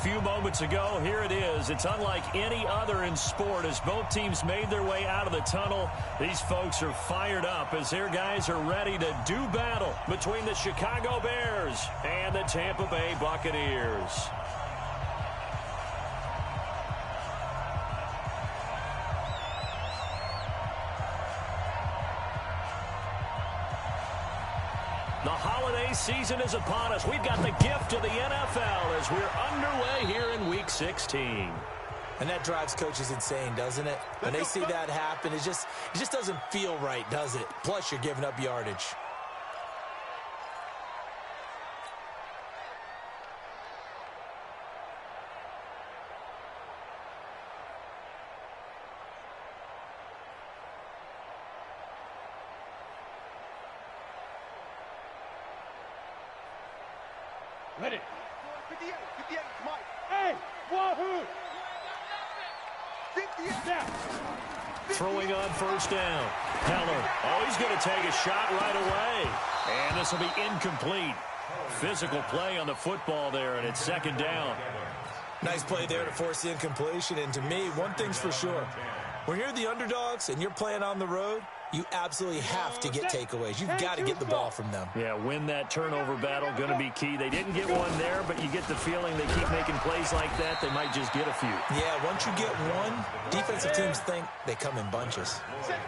few moments ago. Here it is. It's unlike any other in sport as both teams made their way out of the tunnel. These folks are fired up as their guys are ready to do battle between the Chicago Bears and the Tampa Bay Buccaneers. The holiday season is upon us. We've got the gift of the NFL as we're underway here in Week 16. And that drives coaches insane, doesn't it? When they see that happen, it just doesn't feel right, does it? Plus, you're giving up yardage. Ready. 58, Mike. Hey, wahoo! 58 down. Throwing on first down. Heller. Oh, he's going to take a shot right away. And this will be incomplete. Physical play on the football there, and it's second down. Nice play there to force the incompletion. And to me, one thing's for sure. When you're the underdogs and you're playing on the road, you absolutely have to get takeaways. You've got to get the ball from them. Yeah, win that turnover battle, going to be key. They didn't get one there, but you get the feeling they keep making plays like that, they might just get a few. Yeah, once you get one, defensive teams think they come in bunches.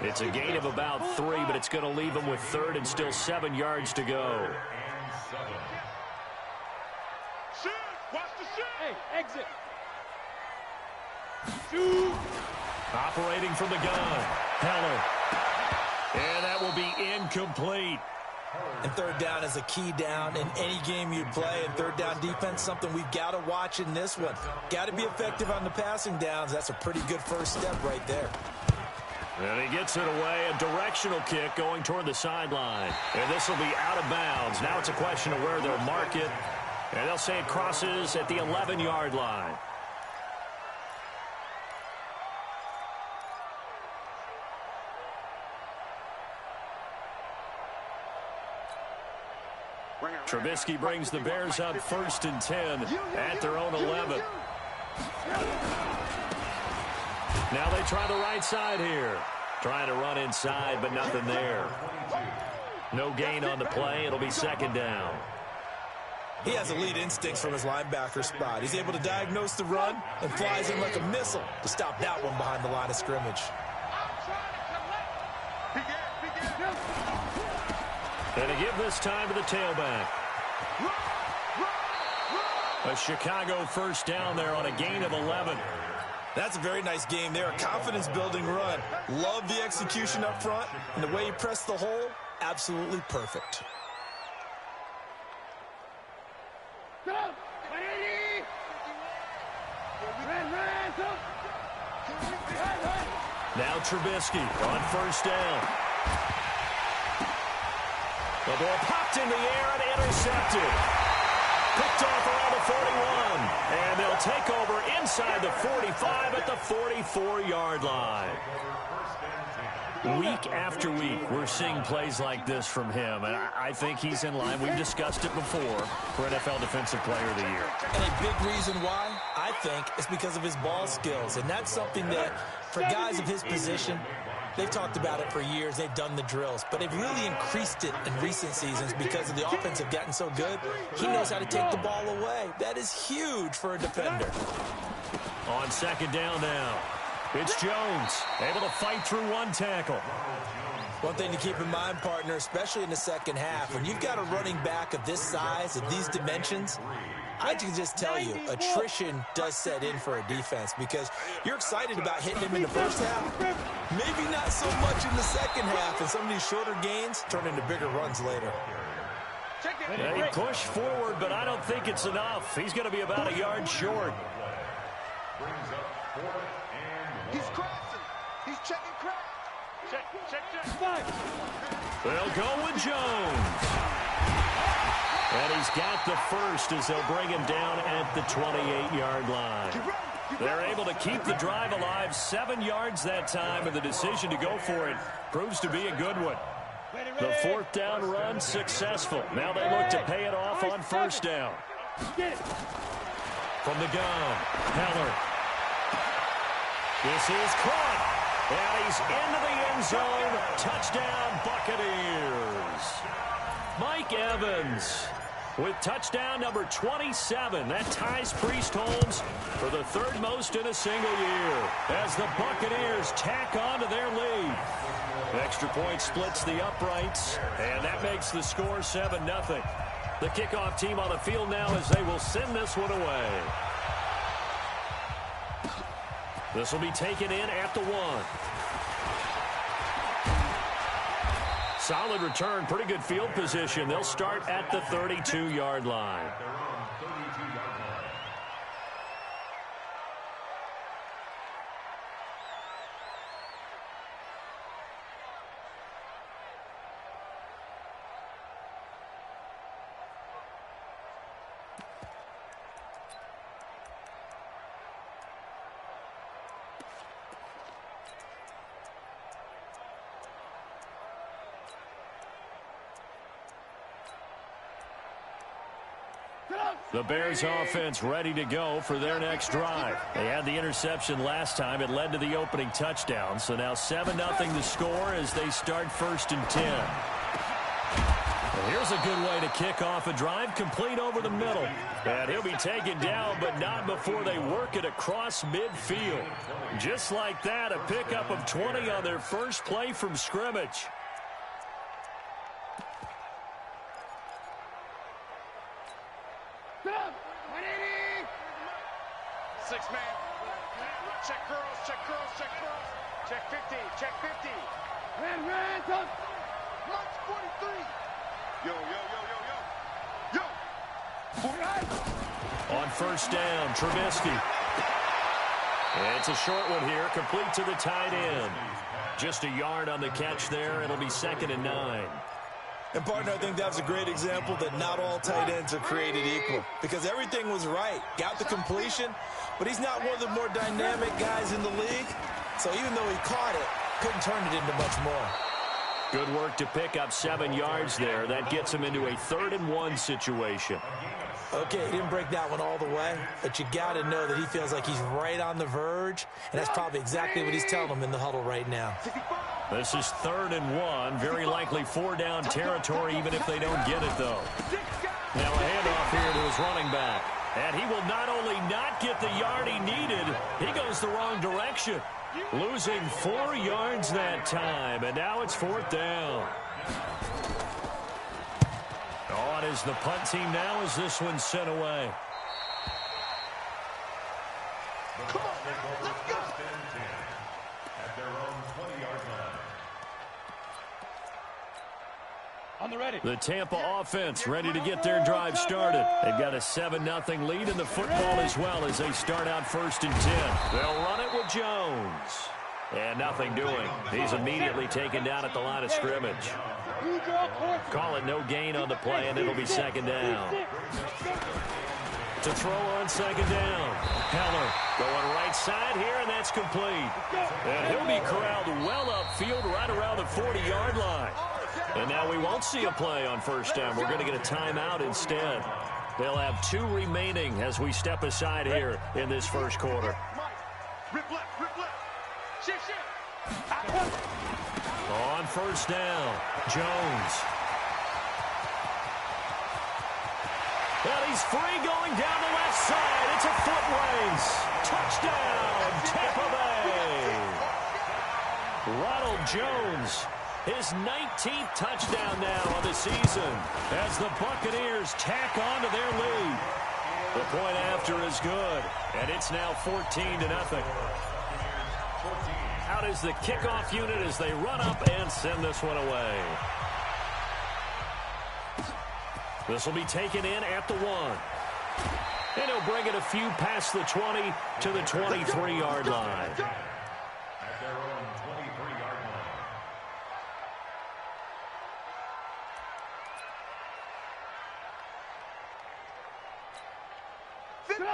It's a gain of about 3, but it's going to leave them with third and still 7 yards to go. Shoot! Watch the shoot! Hey, exit! Shoot! Operating from the gun. Heller. And that will be incomplete. And third down is a key down in any game you play. And third down defense, something we've got to watch in this one. Got to be effective on the passing downs. That's a pretty good first step right there. And he gets it away. A directional kick going toward the sideline. And this will be out of bounds. Now it's a question of where they'll mark it. And they'll say it crosses at the 11-yard line. Trubisky brings the Bears up 1st and 10 at their own 11. Now they try the right side here. Trying to run inside, but nothing there. No gain on the play. It'll be second down. He has elite instincts from his linebacker spot. He's able to diagnose the run and flies in like a missile to stop that one behind the line of scrimmage. And to give this time to the tailback. A Chicago first down there on a gain of 11. That's a very nice game there. A confidence-building run. Love the execution up front. And the way he pressed the hole, absolutely perfect. Now Trubisky on first down. The ball popped in the air and intercepted. Picked off around the 41. And they'll take over inside the 45 at the 44-yard line. Week after week, we're seeing plays like this from him. And I think he's in line. We've discussed it before for NFL Defensive Player of the Year. And a big reason why, I think, is because of his ball skills. And that's something that, for guys of his position, they've talked about it for years. They've done the drills. But they've really increased it in recent seasons because of the offense have gotten so good. He knows how to take the ball away. That is huge for a defender. On second down now. It's Jones, able to fight through one tackle. One thing to keep in mind, partner, especially in the second half, when you've got a running back of this size, of these dimensions, I can just tell you, attrition does set in for a defense because you're excited about hitting him in the first half. Maybe not so much in the second half, and some of these shorter gains turn into bigger runs later. Yeah, he pushed forward, but I don't think it's enough. He's going to be about a yard short. He's crossing. He's checking crack. Check. They'll go with Jones. And he's got the first as they'll bring him down at the 28-yard line. They're able to keep the drive alive, 7 yards that time, and the decision to go for it proves to be a good one. The fourth down run successful. Now they look to pay it off on first down. From the gun, Heller. This is caught. And he's into the end zone. Touchdown, Buccaneers. Mike Evans with touchdown number 27. That ties Priest Holmes for the third most in a single year as the Buccaneers tack on to their lead. Extra point splits the uprights, and that makes the score 7-0. The kickoff team on the field now as they will send this one away. This will be taken in at the 1. Solid return, pretty good field position. They'll start at the 32-yard line. The Bears offense ready to go for their next drive. They had the interception last time. It led to the opening touchdown. So now 7-0 the score as they start 1st and 10. Well, here's a good way to kick off a drive, complete over the middle. And he'll be taken down, but not before they work it across midfield. Just like that, a pickup of 20 on their first play from scrimmage. Six-man. Check girls, check girls, check girls. Check 50, check 50. Ran, touch. March 43. Yo. All right. On 1st down, Trubisky. And it's a short one here, complete to the tight end. Just a yard on the catch there. It'll be 2nd and 9. And, partner, I think that was a great example that not all tight ends are created equal because everything was right. Got the completion, but he's not one of the more dynamic guys in the league. So even though he caught it, couldn't turn it into much more. Good work to pick up 7 yards there. That gets him into a 3rd and 1 situation. Okay, he didn't break that one all the way, but you got to know that he feels like he's right on the verge, and that's probably exactly what he's telling them in the huddle right now. This is 3rd and 1. Very likely 4-down territory, even if they don't get it, though. Now a handoff here to his running back. And he will not only not get the yard he needed, he goes the wrong direction. Losing 4 yards that time, and now it's 4th down. On is the punt team now as this one's sent away. Come on, let's go. At their own 20-yard line. On the ready. The Tampa offense ready to get their drive started. They've got a 7-0 lead in the football as well as they start out 1st and 10. They'll run it with Jones. And nothing doing. He's immediately taken down at the line of scrimmage. Call it no gain on the play, and it'll be 2nd down. To throw on 2nd down. Heller going right side here, and that's complete. And he'll be corralled well upfield right around the 40-yard line. And now we won't see a play on 1st down. We're going to get a timeout instead. They'll have 2 remaining as we step aside here in this first quarter. Rip left. Shift. On 1st down, Jones. And he's free going down the left side. It's a foot race. Touchdown, Tampa Bay. Ronald Jones, his 19th touchdown now of the season as the Buccaneers tack on to their lead. The point after is good, and it's now 14-0. Out is the kickoff unit as they run up and send this one away. This will be taken in at the 1. And he'll bring it a few past the 20 to the 23-yard line. At their own 23-yard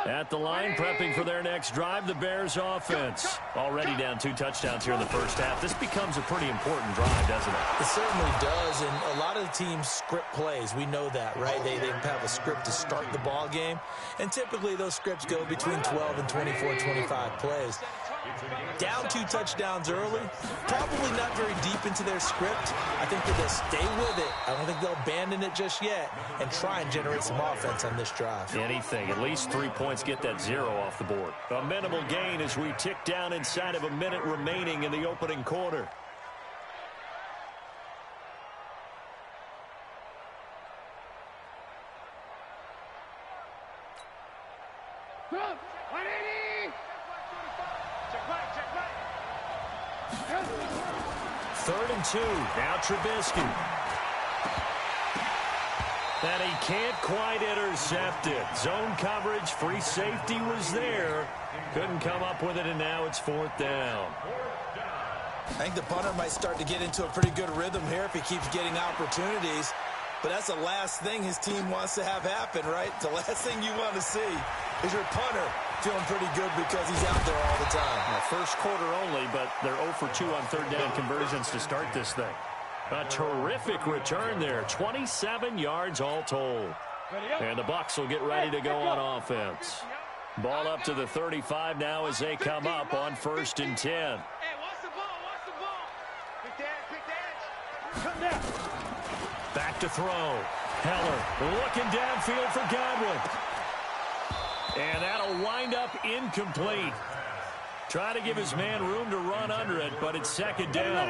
line. At the line, prepping for their next drive, the Bears offense. Already down 2 touchdowns here in the first half. This becomes a pretty important drive, doesn't it? It certainly does, and a lot of the teams script plays. We know that, right? They have a script to start the ball game, and typically those scripts go between 12 and 24, 25 plays. Down 2 touchdowns early, probably not very deep into their script. I think that they'll stay with it. I don't think they'll abandon it just yet and try and generate some offense on this drive. Anything, at least 3 points, get that 0 off the board. A minimal gain as we tick down inside of a minute remaining in the opening quarter. Third and 2. Now Trubisky. And he can't quite intercept it. Zone coverage, free safety was there. Couldn't come up with it, and now it's 4th down. I think the punter might start to get into a pretty good rhythm here if he keeps getting opportunities. But that's the last thing his team wants to have happen, right? The last thing you want to see is your punter feeling pretty good because he's out there all the time. Now, first quarter only, but they're 0 for 2 on third down conversions to start this thing. A terrific return there. 27 yards all told. And the Bucs will get ready to go on offense. Ball up to the 35 now as they come up on 1st and 10. Hey, watch the ball, watch the ball. Pick the edge, pick the edge. Come down. Back to throw. Heller looking downfield for Godwin. And that'll wind up incomplete. Try to give his man room to run under it, but it's 2nd down.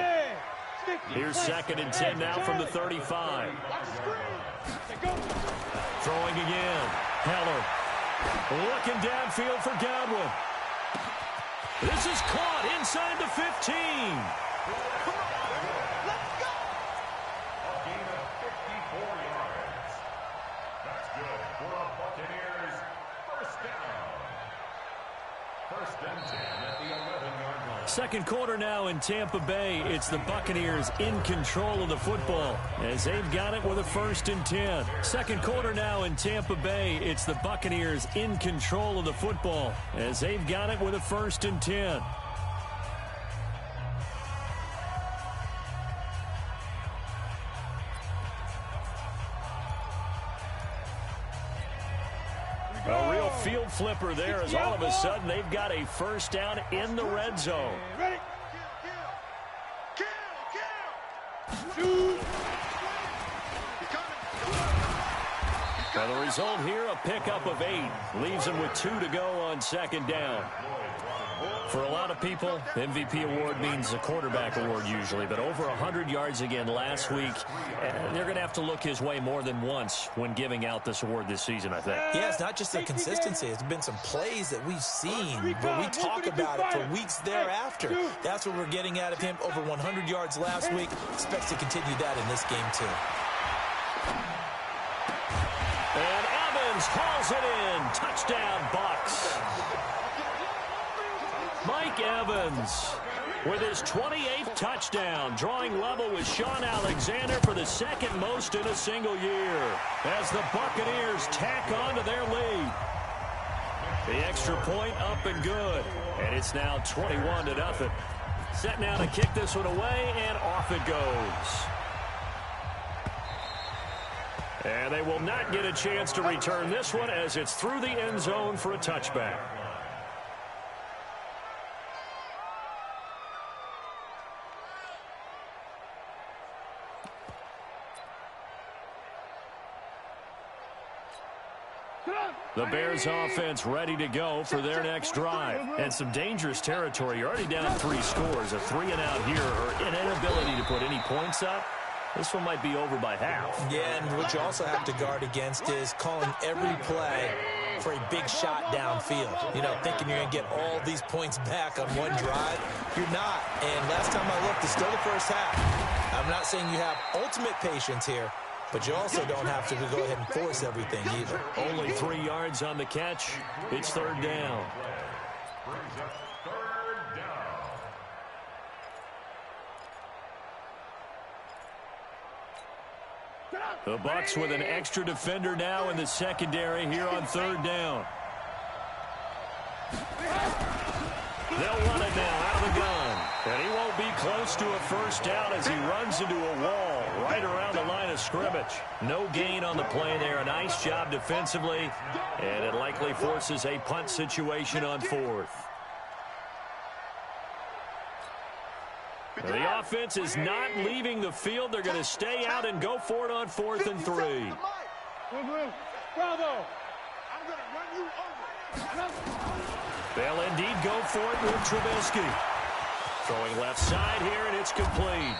Here's 2nd and 10 now from the 35. Throwing again. Heller looking downfield for Godwin. This is caught inside the 15. A gain of 54 yards. That's good for a Buccaneers first down. 1st and 10 at the 11-yard line. Second quarter now in Tampa Bay. It's the Buccaneers in control of the football as they've got it with a 1st and 10. Second quarter now in Tampa Bay. It's the Buccaneers in control of the football as they've got it with a 1st and 10. A real field flipper there as all of a sudden they've got a 1st down in the red zone. Ready? Shoot. Now the result here, a pickup of 8. Leaves them with 2 to go on 2nd down. For a lot of people, MVP award means a quarterback award usually, but over 100 yards again last week. They're going to have to look his way more than once when giving out this award this season, I think. Yeah, it's not just the consistency. It's been some plays that we've seen where we talk about it for weeks thereafter. That's what we're getting out of him. Over 100 yards last week. Expects to continue that in this game, too. And Evans hauls it in. Touchdown, Bucs. Mike Evans with his 28th touchdown, drawing level with Shaun Alexander for the 2nd most in a single year as the Buccaneers tack on to their lead. The extra point up and good, and it's now 21-0. Set now to kick this one away, and off it goes. And they will not get a chance to return this one as it's through the end zone for a touchback. The Bears offense ready to go for their next drive. And some dangerous territory. You're already down 3 scores. A 3-and-out here or an inability to put any points up. This one might be over by half. Yeah, and what you also have to guard against is calling every play for a big shot downfield. You know, thinking you're going to get all these points back on one drive. You're not. And last time I looked, it's still the first half. I'm not saying you have ultimate patience here, but you also don't have to go ahead and force everything either. Only 3 yards on the catch. It's 3rd down. Brings up 3rd down. The Bucs with an extra defender now in the secondary here on 3rd down. They'll run it now out of the gun. And he won't be close to a first down as he runs into a wall right around the line of scrimmage. No gain on the play there. A nice job defensively. And it likely forces a punt situation on fourth. The offense is not leaving the field. They're going to stay out and go for it on 4th and 3. Bravo. I'm going to run you over. They'll indeed go for it with Trubisky. Throwing left side here, and it's complete.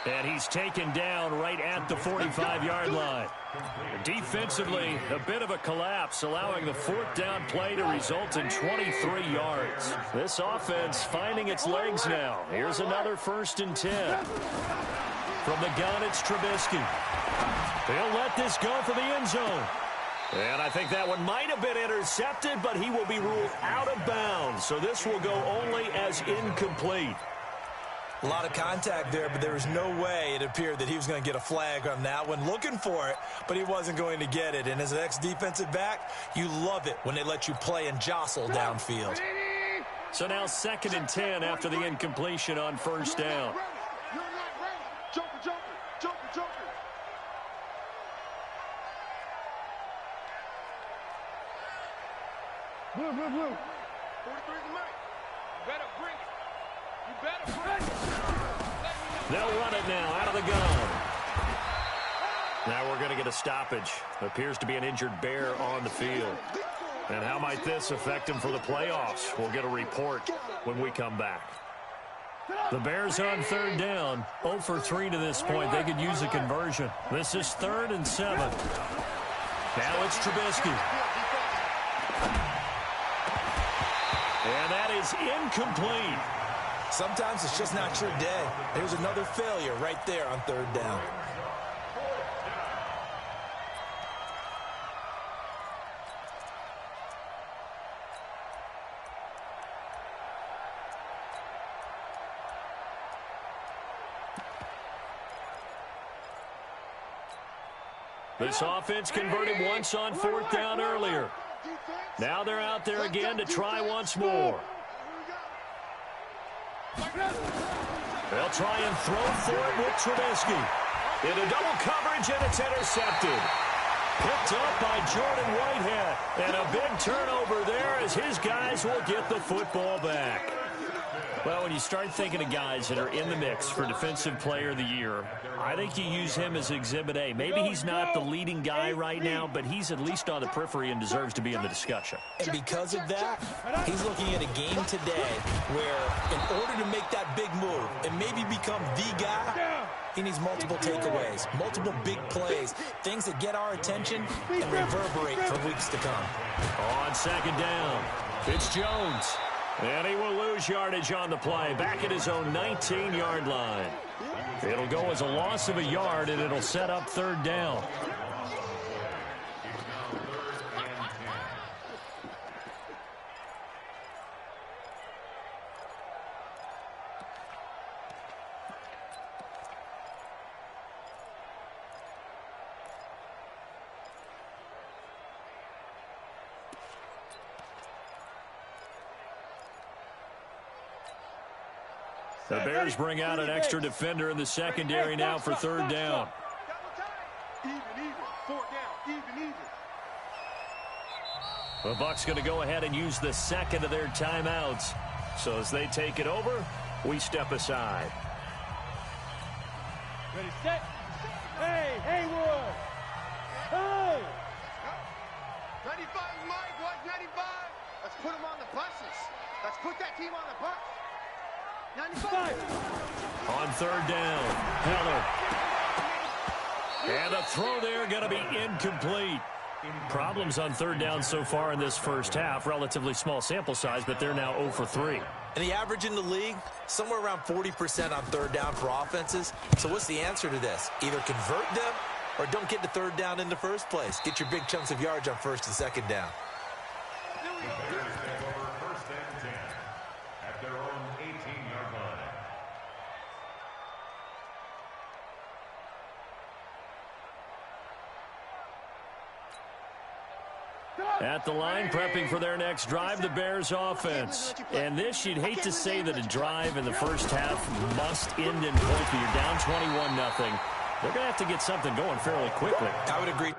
And he's taken down right at the 45-yard line. Defensively, a bit of a collapse, allowing the 4th down play to result in 23 yards. This offense finding its legs now. Here's another 1st and 10. From the gun, it's Trubisky. They'll let this go for the end zone. And I think that one might have been intercepted, but he will be ruled out of bounds. So this will go only as incomplete. A lot of contact there, but there was no way it appeared that he was going to get a flag on that one. Looking for it, but he wasn't going to get it. And as an ex-defensive back, you love it when they let you play and jostle downfield. So now 2nd and 10 after the incompletion on 1st down. You're not ready. Joker, joker, joker, joker. Blue, blue, blue. 43 is the mic. You better bring it. You better bring it. They'll run it now out of the gun. Now we're going to get a stoppage. Appears to be an injured Bear on the field. And how might this affect him for the playoffs? We'll get a report when we come back. The Bears on 3rd down. 0 for 3 to this point. They could use a conversion. This is 3rd and 7. Now it's Trubisky. And that is incomplete. Sometimes it's just not your day. There's another failure right there on 3rd down. This offense converted once on 4th down earlier. Now they're out there again to try once more. They'll try and throw for it with Trubisky. Into double coverage, and it's intercepted. Picked up by Jordan Whitehead. And a big turnover there as his guys will get the football back. Well, when you start thinking of guys that are in the mix for Defensive Player of the Year, I think you use him as Exhibit A. Maybe he's not the leading guy right now, but he's at least on the periphery and deserves to be in the discussion. And because of that, he's looking at a game today where in order to make that big move and maybe become the guy, he needs multiple takeaways, multiple big plays, things that get our attention and reverberate for weeks to come. On 2nd down, it's Jones. And he will lose yardage on the play, back at his own 19-yard line. It'll go as a loss of a yard, and it'll set up 3rd down. The Bears bring out an extra defender in the secondary now for 3rd down. Even, 4 down, even. The Bucs going to go ahead and use the 2nd of their timeouts. So as they take it over, we step aside. Ready, set. Hey, Haywood. Hey. 95 Mike, what? 95. Let's put them on the buses. Let's put that team on the bus. 95. On 3rd down, Heller. And the throw there going to be incomplete. Problems on 3rd down so far in this first half. Relatively small sample size, but they're now 0 for 3. And the average in the league, somewhere around 40% on 3rd down for offenses. So what's the answer to this? Either convert them or don't get to 3rd down in the first place. Get your big chunks of yards on 1st and 2nd down. At the line, prepping for their next drive, the Bears offense. And this, you'd hate to say that a drive in the first half must end in points, but you're down 21-0. They're going to have to get something going fairly quickly. I would agree.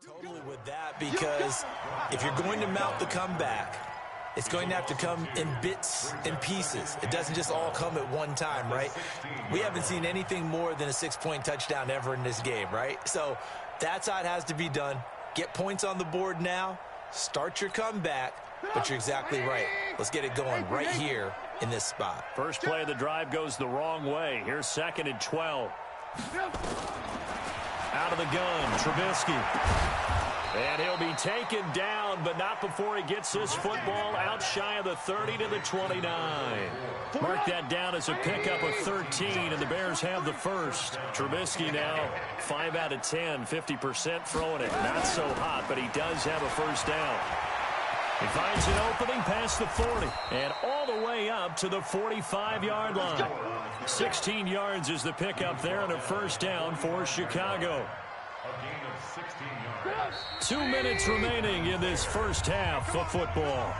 Totally with that, because if you're going to mount the comeback, it's going to have to come in bits and pieces. It doesn't just all come at one time, right? We haven't seen anything more than a 6-point touchdown ever in this game, right? So that's how it has to be done. Get points on the board now. Start your comeback. But you're exactly right. Let's get it going right here in this spot. First play of the drive goes the wrong way. Here's 2nd and 12. Out of the gun, Trubisky. And he'll be taken down, but not before he gets this football out shy of the 30 to the 29. Mark that down as a pickup of 13, and the Bears have the first. Trubisky now 5 out of 10, 50% throwing it. Not so hot, but he does have a first down. He finds an opening past the 40 and all the way up to the 45-yard line. 16 yards is the pickup there and a first down for Chicago. A gain of 16 yards. 2 minutes remaining in this first half of football.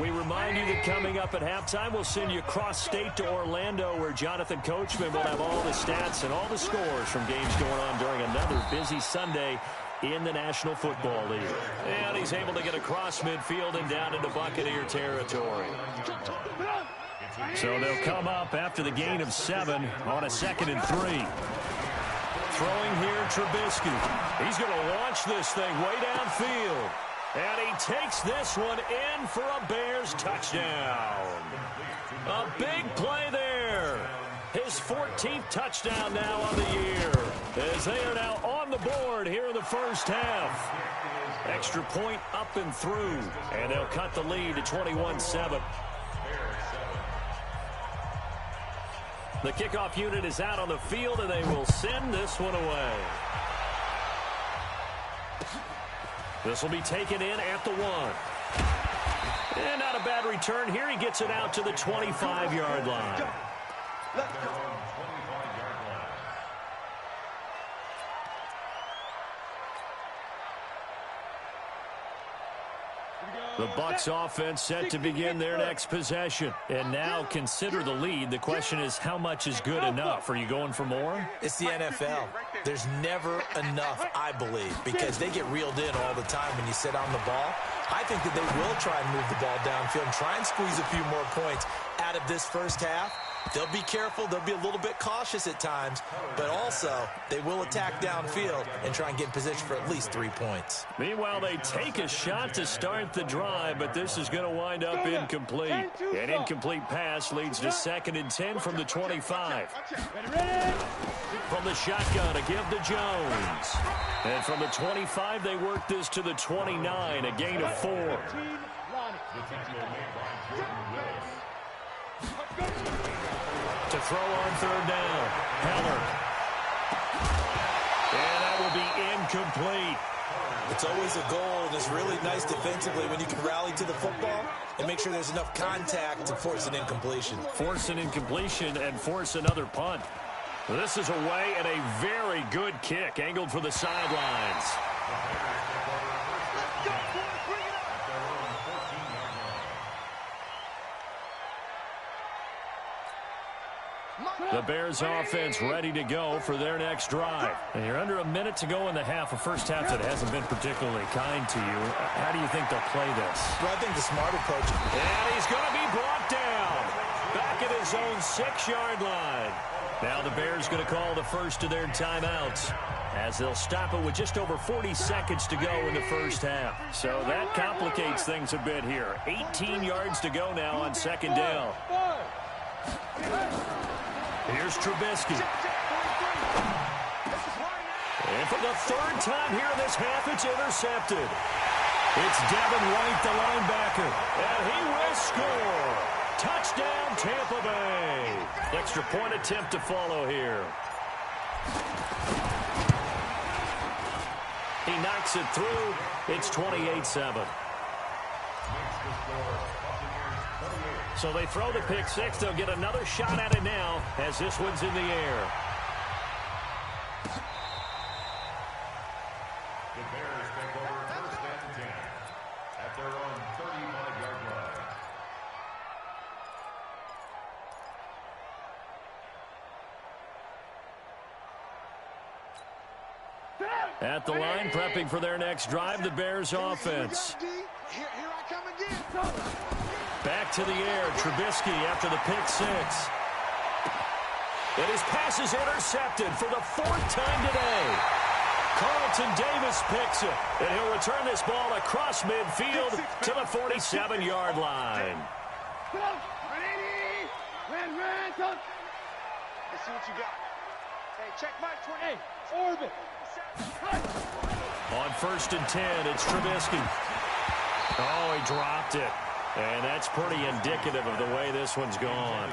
We remind you that coming up at halftime, we'll send you cross-state to Orlando, where Jonathan Coachman will have all the stats and all the scores from games going on during another busy Sunday in the National Football League. And he's able to get across midfield and down into Buccaneer territory. So they'll come up after the gain of 7 on a 2nd and 3. Throwing here, Trubisky. He's going to launch this thing way downfield. And he takes this one in for a Bears touchdown. A big play there. His 14th touchdown now on the year, as they are now on the board here in the first half. Extra point up and through, and they'll cut the lead to 21-7. The kickoff unit is out on the field, and they will send this one away. This will be taken in at the 1. And not a bad return here. He gets it out to the 25-yard line. The Bucs offense set to begin their next possession. And now consider the lead. The question is, how much is good enough? Are you going for more? It's the NFL. There's never enough, I believe, because they get reeled in all the time when you sit on the ball. I think that they will try and move the ball downfield and try and squeeze a few more points out of this first half. They'll be careful. They'll be a little bit cautious at times, but also they will attack downfield and try and get in position for at least 3 points. Meanwhile, they take a shot to start the drive, but this is going to wind up incomplete. An incomplete pass leads to 2nd and 10 from the 25. From the shotgun, a give to Jones. And from the 25, they work this to the 29, a gain of 4. To throw on 3rd down, Heller. And that will be incomplete. It's always a goal, and it's really nice defensively when you can rally to the football and make sure there's enough contact to force an incompletion. Force an incompletion and force another punt. This is away and a very good kick, angled for the sidelines. The Bears offense ready to go for their next drive. And you're under a minute to go in the half, a first half that hasn't been particularly kind to you. How do you think they'll play this? Well, I think the smart approach. And he's going to be brought down. Back at his own 6-yard line. Now the Bears going to call the first of their timeouts, as they'll stop it with just over 40 seconds to go in the first half. So that complicates things a bit here. 18 yards to go now on 2nd down. Here's Trubisky. And for the 3rd time here in this half, it's intercepted. It's Devin White, the linebacker, and he will score. Touchdown, Tampa Bay. Extra point attempt to follow here. He knocks it through. It's 28-7. So they throw the pick six. They'll get another shot at it now as this one's in the air. The Bears take over first and 10 at their own 35-yard line. At the line, prepping for their next drive, the Bears offense. Here I come again. Back to the air, Trubisky after the pick six. And his pass is intercepted for the fourth time today. Carlton Davis picks it, and he'll return this ball across midfield to the 47-yard line. Let's see what you got. Hey, check my 20. Hey, orbit. On first and 10, it's Trubisky. Oh, he dropped it. And that's pretty indicative of the way this one's gone.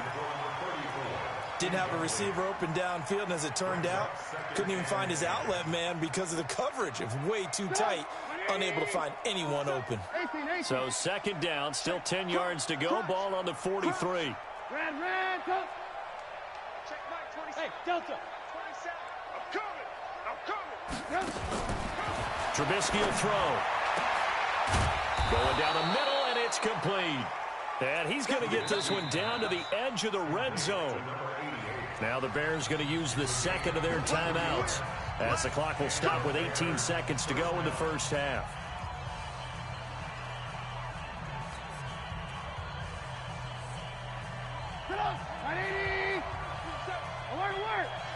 Didn't have a receiver open downfield, and as it turned out, couldn't even find his outlet man because of the coverage. It was way too tight, unable to find anyone open. So second down, still 10 yards to go. Ball on the 43. Red, go. Check my 27. Hey, Delta. 27. I'm coming. Trubisky will throw. Going down the middle, and it's complete. And he's going to get this one down to the edge of the red zone. Now the Bears going to use the second of their timeouts as the clock will stop with 18 seconds to go in the first half.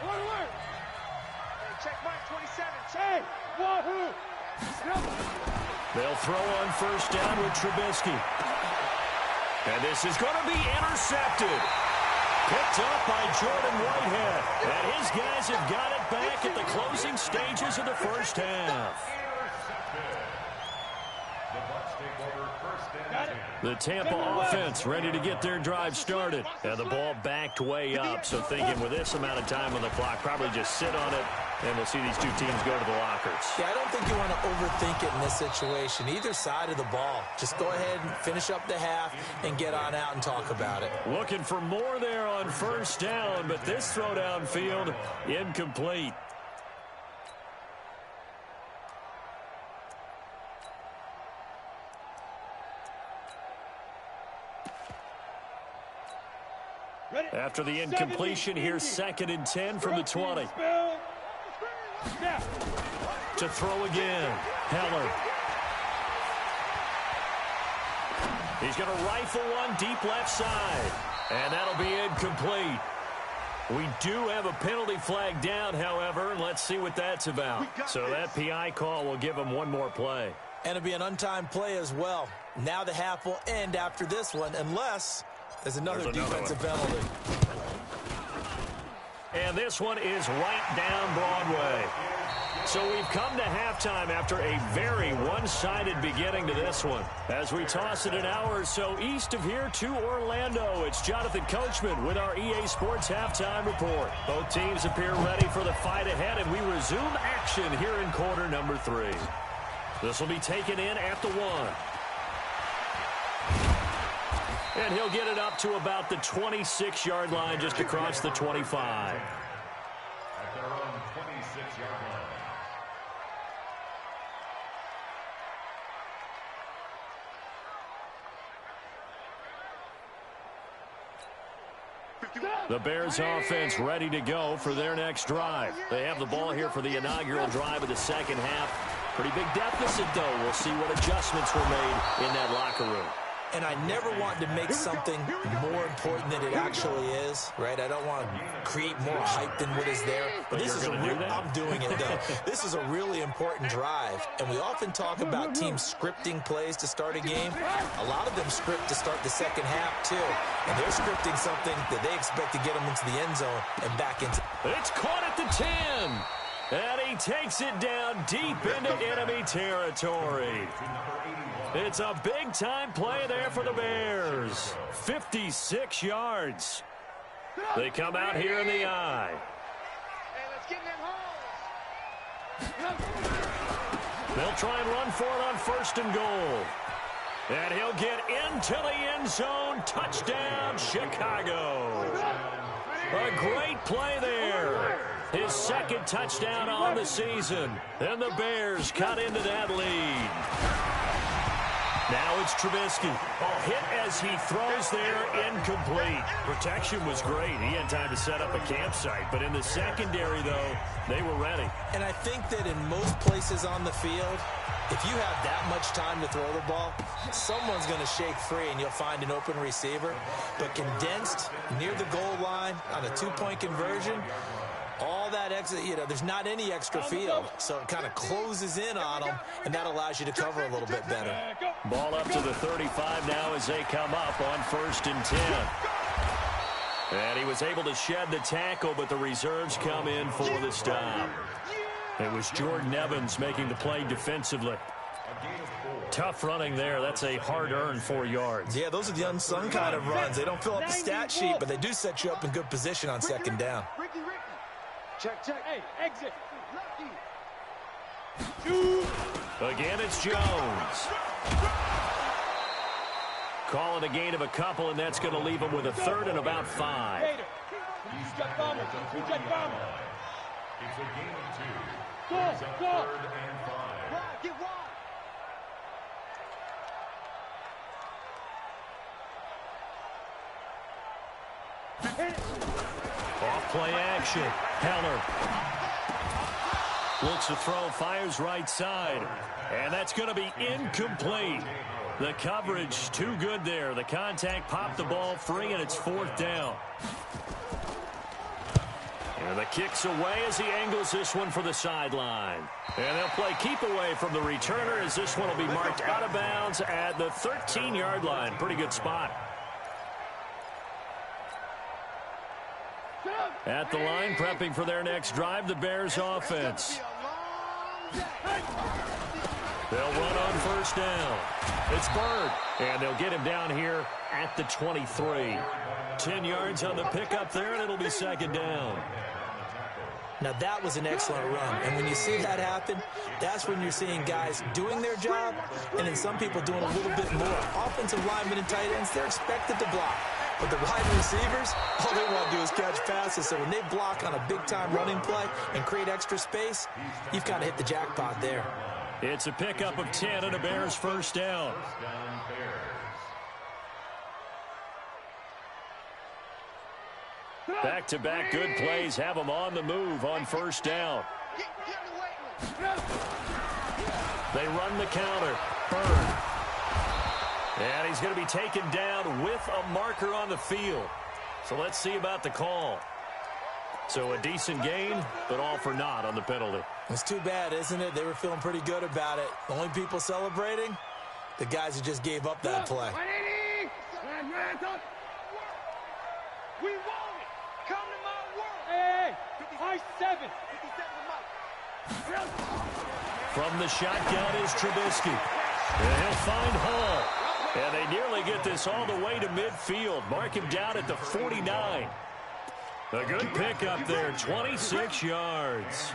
Alert. Hey, check my 27. Hey, wahoo. They'll throw on first down with Trubisky. And this is going to be intercepted. Picked up by Jordan Whitehead. And his guys have got it back at the closing stages of the first half. The Tampa offense ready to get their drive started. And the ball backed way up. So thinking with this amount of time on the clock, probably just sit on it. And we'll see these two teams go to the lockers. Yeah, I don't think you want to overthink it in this situation. Either side of the ball. Just go ahead and finish up the half and get on out and talk about it. Looking for more there on first down, but this throw downfield incomplete. After the incompletion, here's second and 10 from the 20. To throw again, Heller. He's going to rifle one deep left side, and that'll be incomplete. We do have a penalty flag down, however, and let's see what that's about. So that PI call will give him one more play. And it'll be an untimed play as well. Now the half will end after this one, unless there's another defensive penalty. And this one is right down Broadway. So we've come to halftime after a very one-sided beginning to this one. As we toss it an hour or so east of here to Orlando, it's Jonathan Coachman with our EA Sports Halftime Report. Both teams appear ready for the fight ahead, and we resume action here in quarter number 3. This will be taken in at the 1. And he'll get it up to about the 26-yard line, just across the 25. At their own 26-yard line. The Bears offense ready to go for their next drive. They have the ball here for the inaugural drive of the second half. Pretty big deficit, though. We'll see what adjustments were made in that locker room. And I never want to make something more important than it actually is, right? I don't want to create more hype than what is there. But this is I'm doing it, though. This is a really important drive. And we often talk about teams scripting plays to start a game. A lot of them script to start the second half, too. And they're scripting something that they expect to get them into the end zone and back into. It's caught at the 10. And he takes it down deep into enemy territory. It's a big-time play there for the Bears. 56 yards. They come out here in the I. Hey, let's get in them holes. They'll try and run for it on 1st and goal. And he'll get into the end zone. Touchdown, Chicago. A great play there. His 2nd touchdown on the season. And the Bears cut into that lead. Now it's Trubisky. Hit as he throws there, incomplete. Protection was great. He had time to set up a campsite. But in the secondary, though, they were ready. And I think that in most places on the field, if you have that much time to throw the ball, someone's going to shake free and you'll find an open receiver. But condensed near the goal line on a 2-point conversion, all that extra, there's not any extra field. So it kind of closes in on them, and that allows you to cover a little bit better. Ball up to the 35 now as they come up on 1st and 10. And he was able to shed the tackle, but the reserves come in for the stop. It was Jordan Evans making the play defensively. Tough running there. That's a hard-earned 4 yards. Yeah, those are the unsung kind of runs. They don't fill up the stat sheet, but they do set you up in good position on 2nd down. Check, check. Hey, exit. Again, it's Jones. Calling a gain of a couple, and that's going to leave him with a 3rd and about 5. It's a game of 2. Here's a 3rd and 5. Get wide. Off-play action. Heller looks to throw, fires right side. And that's going to be incomplete. The coverage too good there. The contact popped the ball free, and it's 4th down. And the kick's away as he angles this one for the sideline. And they'll play keep away from the returner as this one will be marked out of bounds at the 13-yard line. Pretty good spot. At the line, prepping for their next drive, the Bears offense. They'll run on 1st down. It's Bird, and they'll get him down here at the 23. 10 yards on the pickup there, and it'll be 2nd down. Now, that was an excellent run. And when you see that happen, that's when you're seeing guys doing their job and then some people doing a little bit more. Offensive linemen and tight ends, they're expected to block. But the wide receivers, all they want to do is catch passes. So when they block on a big-time running play and create extra space, you've kind of hit the jackpot there. It's a pickup of 10 and a Bears 1st down. Back-to-back good plays have them on the move on 1st down. They run the counter. Bird. And he's going to be taken down with a marker on the field. So let's see about the call. So a decent gain, but all for naught on the penalty. It's too bad, isn't it? They were feeling pretty good about it. The only people celebrating, the guys who just gave up that play. We want it. Come to my world. Hey, high 7. From the shotgun is Trubisky. And he'll find Hall. And they nearly get this all the way to midfield. Mark him down at the 49. A good pickup there, 26 yards.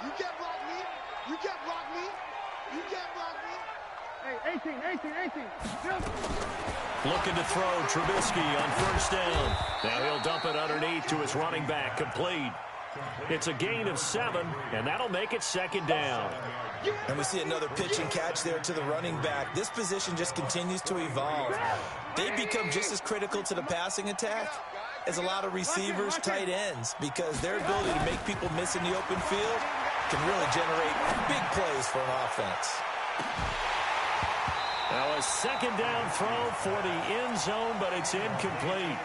You can't block me. You can't block me. You can't block me. Hey, 18. Looking to throw Trubisky on 1st down. Now he'll dump it underneath to his running back, complete. It's a gain of 7, and that'll make it 2nd down. And we see another pitch and catch there to the running back. This position just continues to evolve. They become just as critical to the passing attack as a lot of receivers, tight ends, because their ability to make people miss in the open field can really generate big plays for an offense. Now a 2nd down throw for the end zone, but it's incomplete.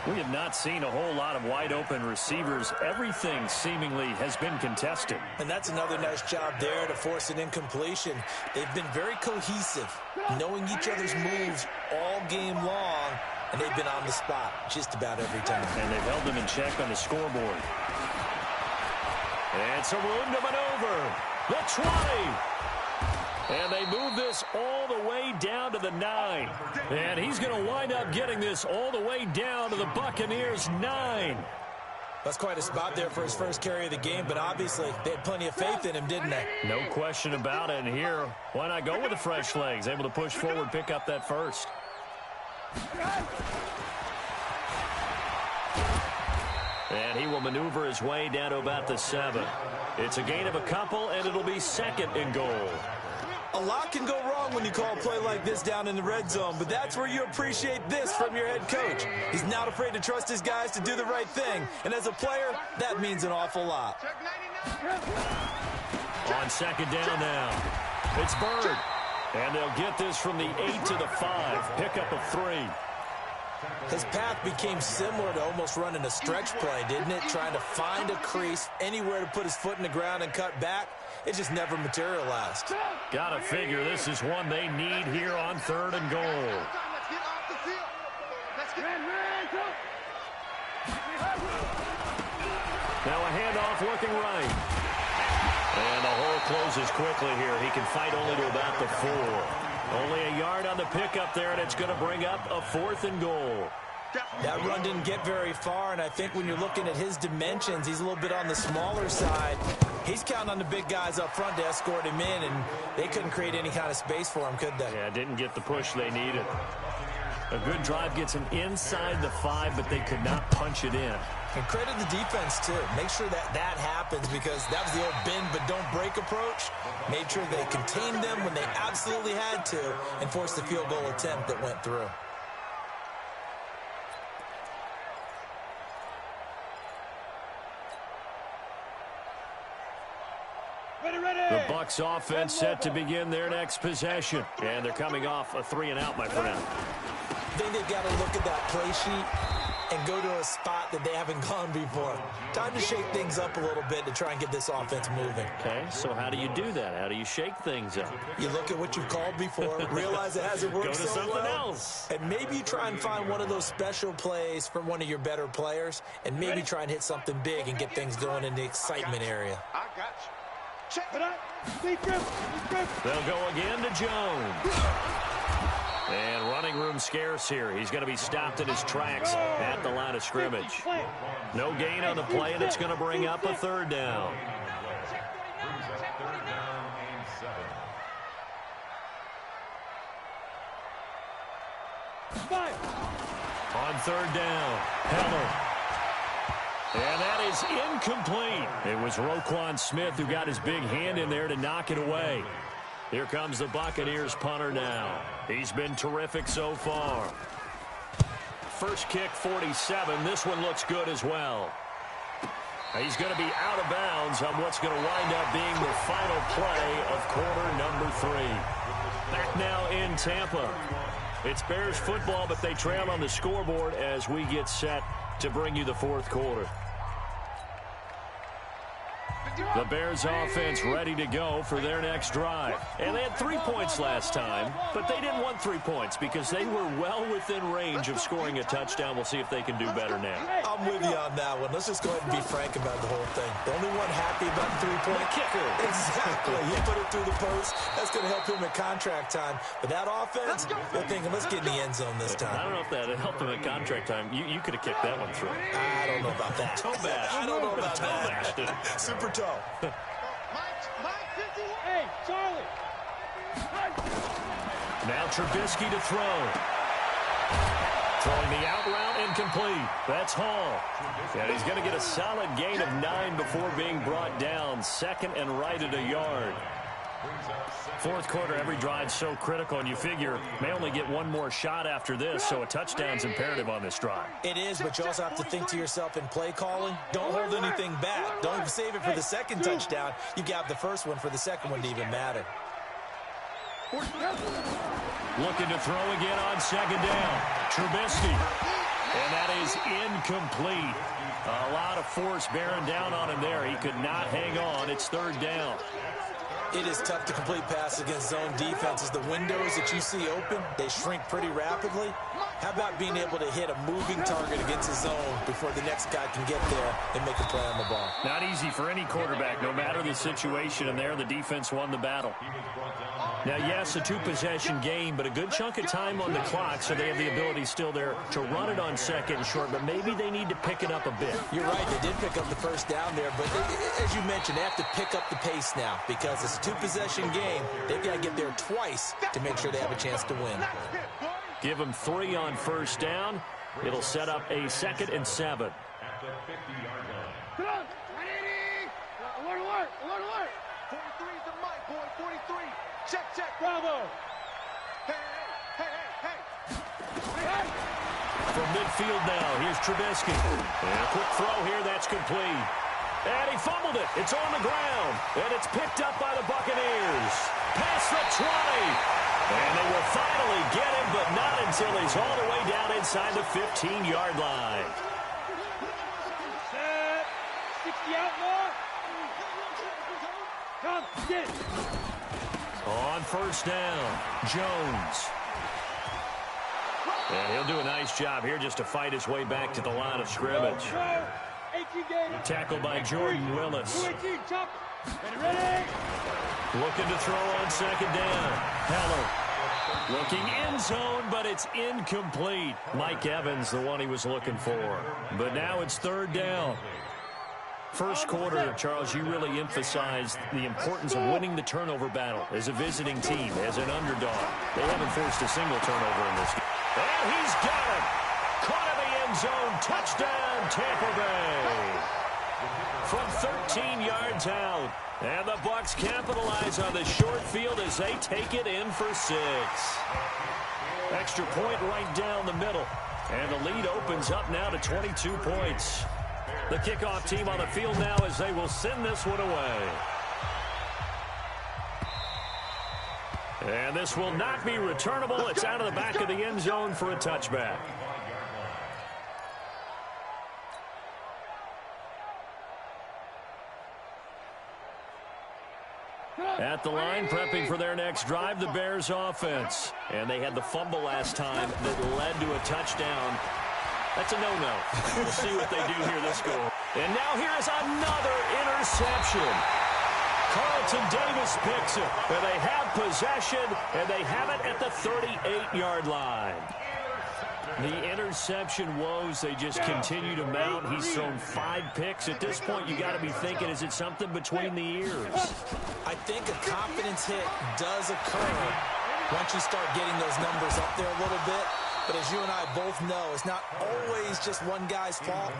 We have not seen a whole lot of wide-open receivers. Everything seemingly has been contested. And that's another nice job there to force an incompletion. They've been very cohesive, knowing each other's moves all game long, and they've been on the spot just about every time. And they've held them in check on the scoreboard. And some room to maneuver. The 20. And they move this all the way down to the 9. And he's going to wind up getting this all the way down to the Buccaneers' 9. That's quite a spot there for his first carry of the game, but obviously they had plenty of faith in him, didn't they? No question about it. And here, why not go with the fresh legs? Able to push forward, pick up that first. And he will maneuver his way down to about the 7. It's a gain of a couple, and it'll be second and goal. A lot can go wrong when you call a play like this down in the red zone, but that's where you appreciate this from your head coach. He's not afraid to trust his guys to do the right thing, and as a player, that means an awful lot. On second down now, it's Bird, and they'll get this from the 8 to the 5, pickup of 3. His path became similar to almost running a stretch play, didn't it? Trying to find a crease, anywhere to put his foot in the ground and cut back. It just never materialized. Gotta figure this is one they need here on 3rd and goal. Let's get off the field. Let's get Now a handoff working right. And the hole closes quickly here. He can fight only to about the 4. Only a yard on the pickup there, and it's going to bring up a 4th and goal. That run didn't get very far, and I think when you're looking at his dimensions, he's a little bit on the smaller side. He's counting on the big guys up front to escort him in, and they couldn't create any kind of space for him, could they? Yeah, didn't get the push they needed. A good drive gets him inside the 5, but they could not punch it in. And credit the defense, too. Make sure that happens, because that was the old bend but don't break approach. Made sure they contained them when they absolutely had to and forced the field goal attempt that went through. The Bucs offense set to begin their next possession. And they're coming off a 3-and-out, my friend. I think they've got to look at that play sheet and go to a spot that they haven't gone before. Time to shake things up a little bit to try and get this offense moving. Okay, so how do you do that? How do you shake things up? You look at what you've called before, realize it hasn't worked Go to so something well, else. and maybe you try and find one of those special plays from one of your better players, and maybe try and hit something big and get things going in the excitement area. I got you. Check it out. They'll go again to Jones. And running room scarce here. He's going to be stopped in his tracks at the line of scrimmage. No gain on the play, and it's going to bring up a 3rd down. On 3rd down, Heller. And that is incomplete. It was Roquan Smith who got his big hand in there to knock it away. Here comes the Buccaneers punter now. He's been terrific so far. First kick, 47. This one looks good as well. He's going to be out of bounds on what's going to wind up being the final play of quarter number 3. Back now in Tampa. It's Bears football, but they trail on the scoreboard as we get set to bring you the 4th quarter. The Bears offense ready to go for their next drive. And they had 3 points last time, but they didn't want 3 points because they were well within range of scoring a touchdown. We'll see if they can do better now. I'm with you on that one. Let's just go ahead and be frank about the whole thing. The only one happy about the 3-point kicker. Exactly. He put it through the post. That's going to help him at contract time. But that offense, they're thinking, let's get in the end zone this time. I don't know if that helped him at contract time. You could have kicked that one through. I don't know about that. Toe bash. I don't know about Toe that. bashed it. Super toe. Hey, Charlie. Now Trubisky to throw. Throwing the out route incomplete. That's Hall. And he's going to get a solid gain of 9 before being brought down. 2nd and right at a yard. 4th quarter, every drive's so critical, and you figure may only get one more shot after this, so a touchdown's imperative on this drive. It is, but you also have to think to yourself in play calling, don't hold anything back. Don't save it for the second touchdown. You got the first one for the second one to even matter. Looking to throw again on 2nd down. Trubisky. And that is incomplete. A lot of force bearing down on him there. He could not hang on. It's 3rd down. It is tough to complete passes against zone defenses. The windows that you see open, they shrink pretty rapidly. How about being able to hit a moving target against a zone before the next guy can get there and make a play on the ball? Not easy for any quarterback, no matter the situation, and there the defense won the battle. Now, yes, a two-possession game, but a good chunk of time on the clock, so they have the ability still there to run it on second and short, but maybe they need to pick it up a bit. You're right, they did pick up the first down there, but as you mentioned, they have to pick up the pace now because it's a two-possession game. They've got to get there twice to make sure they have a chance to win. Give them 3 on first down. It'll set up a 2nd and 7. Come on, 180. Alert, alert, alert, alert. 43 is the mic, boy, 43. Check, check. Bravo. Hey, hey, hey, hey, hey. From midfield now, here's Trubisky. And a quick throw here, that's complete. And he fumbled it. It's on the ground. And it's picked up by the Buccaneers. Past the 20. And they will finally get him, but not until he's all the way down inside the 15-yard line. Set. 60 out more. Come, get it. On first down, Jones. And he'll do a nice job here just to fight his way back to the line of scrimmage. Tackled by Jordan Willis. Ready? Looking to throw on second down. Heller looking in zone, but it's incomplete. Mike Evans, the one he was looking for. But now it's third down. First quarter, Charles, you really emphasized the importance of winning the turnover battle as a visiting team, as an underdog. They haven't forced a single turnover in this game. And he's got it. Caught in the end zone. Touchdown, Tampa Bay. From 13 yards out. And the Bucs capitalize on the short field as they take it in for 6. Extra point right down the middle. And the lead opens up now to 22 points. The kickoff team on the field now as they will send this one away. And this will not be returnable. It's out of the back of the end zone for a touchback. At the line, prepping for their next drive, the Bears offense. And they had the fumble last time that led to a touchdown. That's a no-no. We'll see what they do here this go. And now here is another interception. Carlton Davis picks it. And they have possession, and they have it at the 38-yard line. The interception woes, they just continue to mount. He's thrown 5 picks. At this point, you got to be thinking, is it something between the ears? I think a confidence hit does occur once you start getting those numbers up there a little bit. But as you and I both know, it's not always just one guy's fault.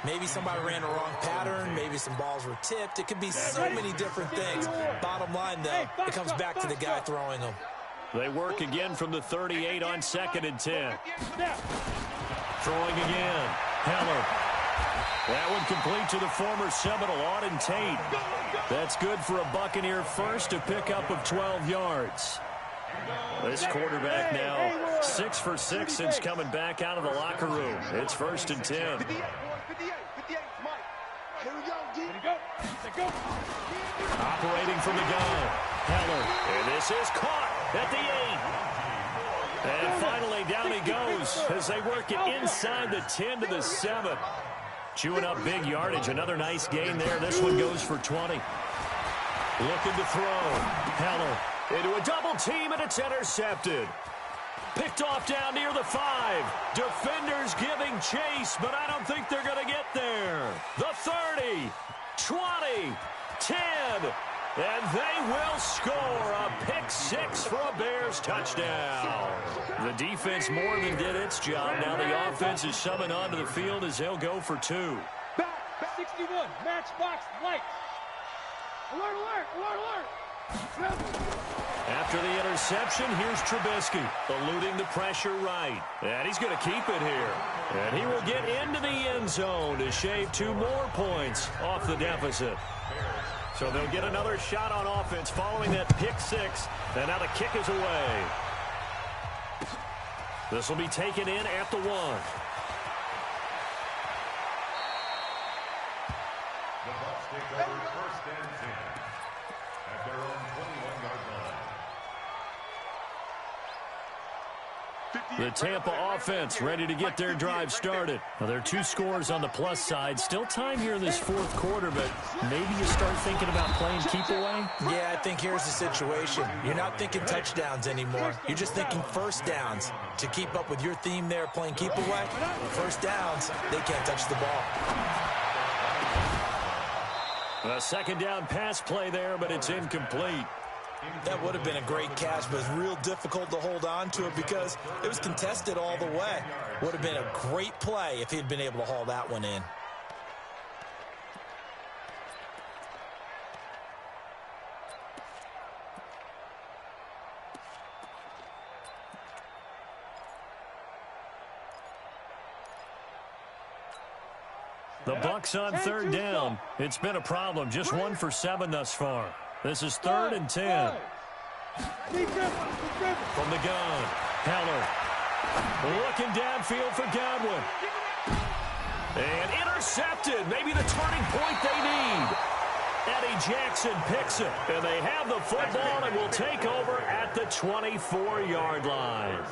Maybe somebody ran a wrong pattern. Maybe some balls were tipped. It could be so many different things. Bottom line, though, it comes back to the guy throwing them. They work again from the 38 on 2nd and 10. Throwing again. Heller. That one complete to the former Seminole, Auden Tate. That's good for a Buccaneer first, a pickup of 12 yards. This quarterback now 6 for 6 since coming back out of the locker room. It's 1st and 10. 58, 58, Mike. Here we go, D. Go. Operating from the gun. Heller. And this is caught at the 8. And finally down he goes as they work it inside the 10 to the 7. Chewing up big yardage. Another nice gain there. This one goes for 20. Looking to throw. Heller into a double team, and it's intercepted. Picked off down near the 5. Defenders giving chase, but I don't think they're going to get there. The 30, 20, 10, and they will score a pick 6 for a Bears touchdown. The defense more than did its job. Now the offense is summoned onto the field as they'll go for 2. Back 61, matchbox light. Alert, alert, alert, alert. After the interception, here's Trubisky, eluding the pressure right. And he's going to keep it here. And he will get into the end zone to shave 2 more points off the deficit. So they'll get another shot on offense following that pick 6. And now the kick is away. This will be taken in at the 1. The Bucs take over 1st and 10. at their own 21-yard line. The Tampa offense ready to get their drive started. Now, there are 2 scores on the plus side. Still time here in this fourth quarter, but maybe you start thinking about playing keep away? Yeah, I think here's the situation. You're not thinking touchdowns anymore. You're just thinking first downs. To keep up with your theme there, playing keep away, first downs, they can't touch the ball. A second down pass play there, but it's incomplete. That would have been a great catch, but it's real difficult to hold on to it because it was contested all the way. Would have been a great play if he'd been able to haul that one in. The Bucs on third down. It's been a problem. Just 1 for 7 thus far. This is 3rd and 10. From the gun, Heller. Looking downfield for Godwin. And intercepted. Maybe the turning point they need. Eddie Jackson picks it. And they have the football and will take over at the 24-yard line.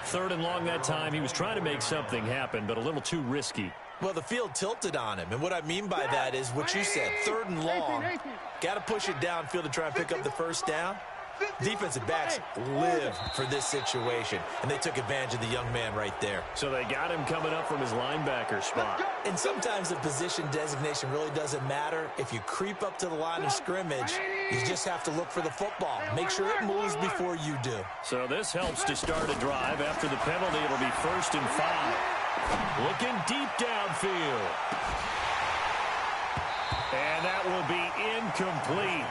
3rd and long that time. He was trying to make something happen, but a little too risky. Well, the field tilted on him, and what I mean by that is what you said, 3rd and long. Got to push it downfield to try and pick up the first down. Defensive backs live for this situation, and they took advantage of the young man right there. So they got him coming up from his linebacker spot. And sometimes the position designation really doesn't matter. If you creep up to the line of scrimmage, you just have to look for the football. Make sure it moves before you do. So this helps to start a drive. After the penalty, it'll be 1st and 5. Looking deep downfield. And that will be incomplete.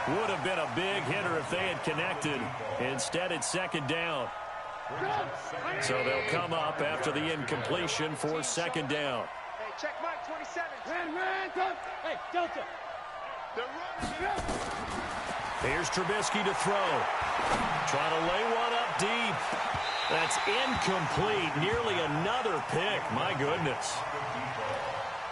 Would have been a big hitter if they had connected. Instead, it's 2nd down. So they'll come up after the incompletion for 2nd down. Hey, check Mike, 27. Hey, Delta. Here's Trubisky to throw. Trying to lay one up deep. That's incomplete. Nearly another pick. My goodness.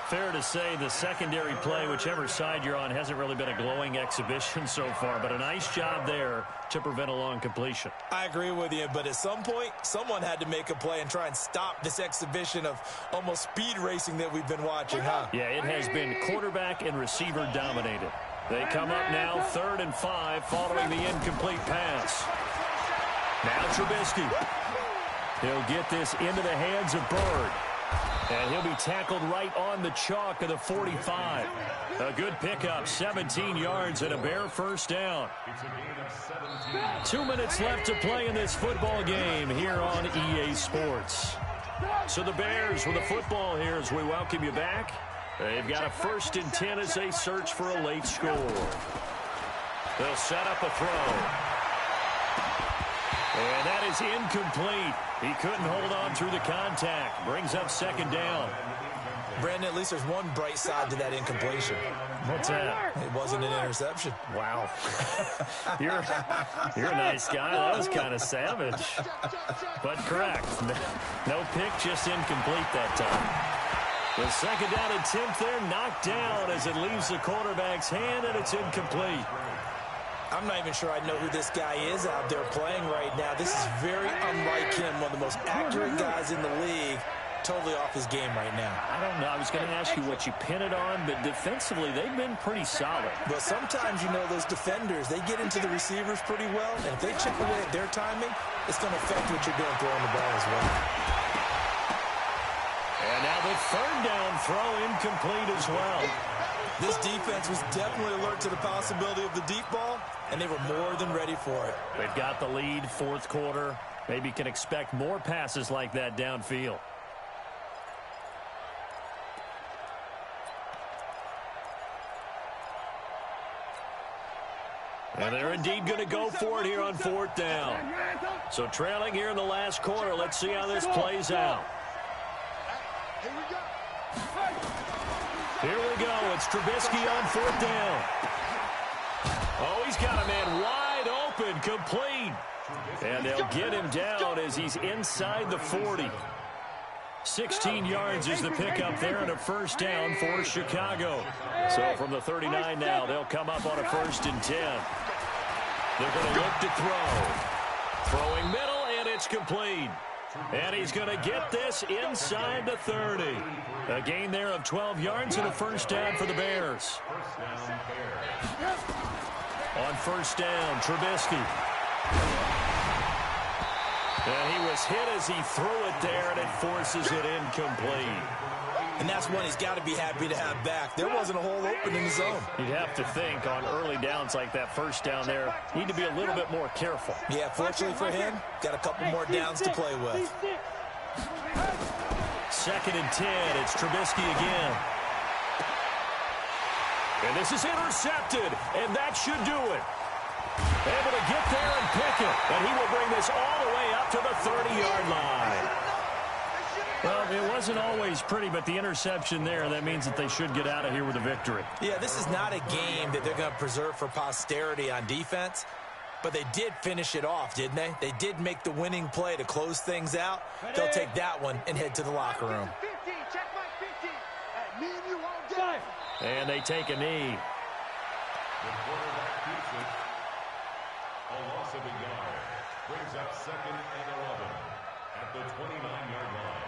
Fair to say the secondary play, whichever side you're on, hasn't really been a glowing exhibition so far, but a nice job there to prevent a long completion. I agree with you, but at some point, someone had to make a play and try and stop this exhibition of almost speed racing that we've been watching, huh? Yeah, it has been quarterback and receiver dominated. They come up now 3rd and 5 following the incomplete pass. Now Trubisky. He'll get this into the hands of Bird. And he'll be tackled right on the chalk of the 45. A good pickup, 17 yards and a bare first down. 2 minutes left to play in this football game here on EA Sports. So the Bears with the football here as we welcome you back. They've got a 1st and 10 as they search for a late score. They'll set up a throw. And that is incomplete. He couldn't hold on through the contact. Brings up 2nd down. Brandon, at least there's one bright side to that incompletion. What's that? It wasn't an interception. Wow. You're a nice guy. That was kind of savage. But correct. No pick, just incomplete that time. The 2nd down attempt there knocked down as it leaves the quarterback's hand, and it's incomplete. I'm not even sure I know who this guy is out there playing right now. This is very unlike him, one of the most accurate guys in the league. Totally off his game right now. I don't know. I was going to ask you what you pin it on, but defensively, they've been pretty solid. But sometimes, you know, those defenders, they get into the receivers pretty well, and if they chip away at their timing, it's going to affect what you're doing throwing the ball as well. And now the 3rd down throw incomplete as well. This defense was definitely alert to the possibility of the deep ball, and they were more than ready for it. They've got the lead, 4th quarter. Maybe can expect more passes like that downfield. And they're indeed going to go for it here on 4th down. So trailing here in the last quarter. Let's see how this plays out. Here we go. Here we go. It's Trubisky on 4th down. Oh, he's got a man wide open, complete. And they'll get him down as he's inside the 40. 16 yards is the pickup there and a first down for Chicago. So from the 39 now, they'll come up on a 1st and 10. They're going to look to throw. Throwing middle, and it's complete. And he's going to get this inside the 30. A gain there of 12 yards and a first down for the Bears. On first down, Trubisky. And he was hit as he threw it there, and it forces it incomplete. And that's one he's got to be happy to have back. There wasn't a hole open in the zone. You'd have to think on early downs like that first down there, need to be a little bit more careful. Yeah, fortunately for him, got a couple more downs to play with. 2nd and 10, it's Trubisky again. And this is intercepted, and that should do it. Able to get there and pick it, and he will bring this all the way up to the 30-yard line. Well, it wasn't always pretty, but the interception there, that means that they should get out of here with a victory. Yeah, this is not a game that they're going to preserve for posterity on defense, but they did finish it off, didn't they? They did make the winning play to close things out. They'll take that one and head to the locker room. And they take a knee. The quarterback keeps it. A loss of a yard. Brings up 2nd and 11 at the 29-yard line.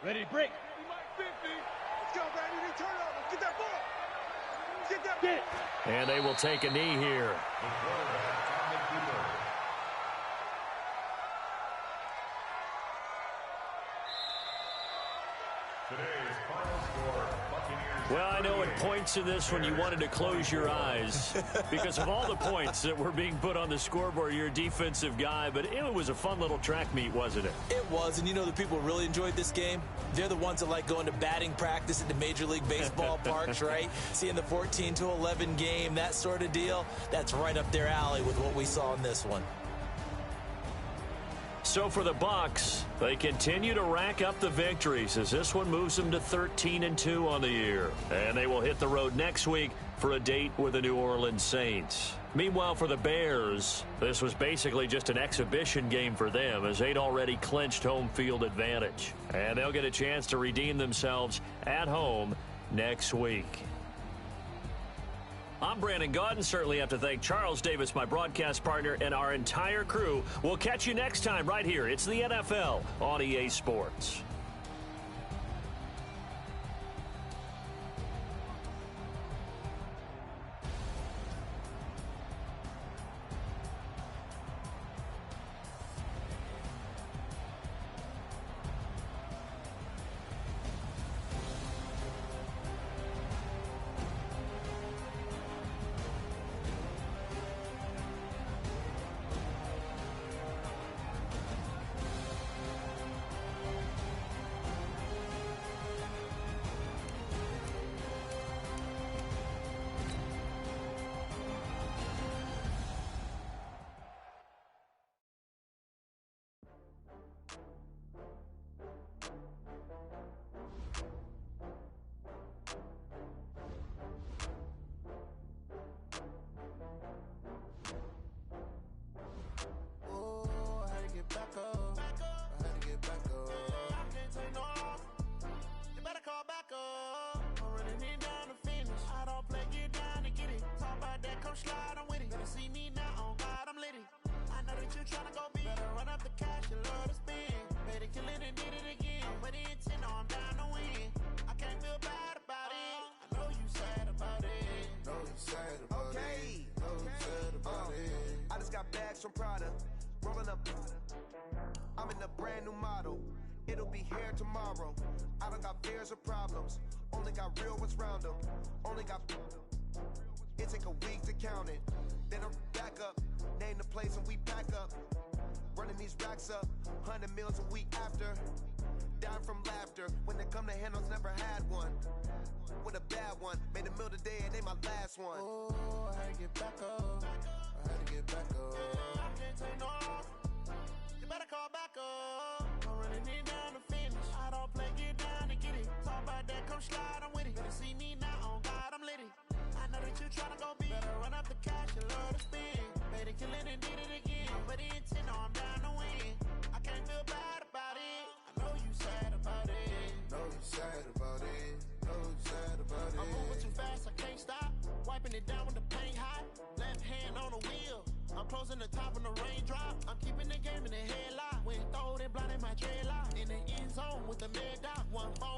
Ready to break. Let's go, baby. Turn over. Get that ball. Get that. Get it. And they will take a knee here. The quarterback, Dominic Cooper. Today's final score, Buccaneers. Well, I know at points in this one you wanted to close your eyes because of all the points that were being put on the scoreboard. You're a defensive guy, but it was a fun little track meet, wasn't it? It was, and you know the people who really enjoyed this game? They're the ones that like going to batting practice at the Major League Baseball parks, right? Seeing the 14-11 game, that sort of deal. That's right up their alley with what we saw in this one. So for the Bucs, they continue to rack up the victories as this one moves them to 13-2 on the year. And they will hit the road next week for a date with the New Orleans Saints. Meanwhile, for the Bears, this was basically just an exhibition game for them as they'd already clinched home field advantage. And they'll get a chance to redeem themselves at home next week. I'm Brandon Gaudin. Certainly have to thank Charles Davis, my broadcast partner, and our entire crew. We'll catch you next time right here. It's the NFL on EA Sports. From Prada, rolling up. I'm in a brand new model. It'll be here tomorrow. I don't got fears or problems. Only got real ones round them. Only got. It take a week to count it. Then I'm back up. Name the place and we pack up. Running these racks up. 100 meals a week after. Dying from laughter. When it come to handles, never had one. With a bad one. Made a meal today and they my last one. Oh, I had to get back up. I had to get back up. I can't take no. keeping it down when the paint hot. Left hand on the wheel. I'm closing the top when the raindrop. I'm keeping the game in the headlock. When throw it blind in my dreadlock. In the end zone with the mad dot. One ball.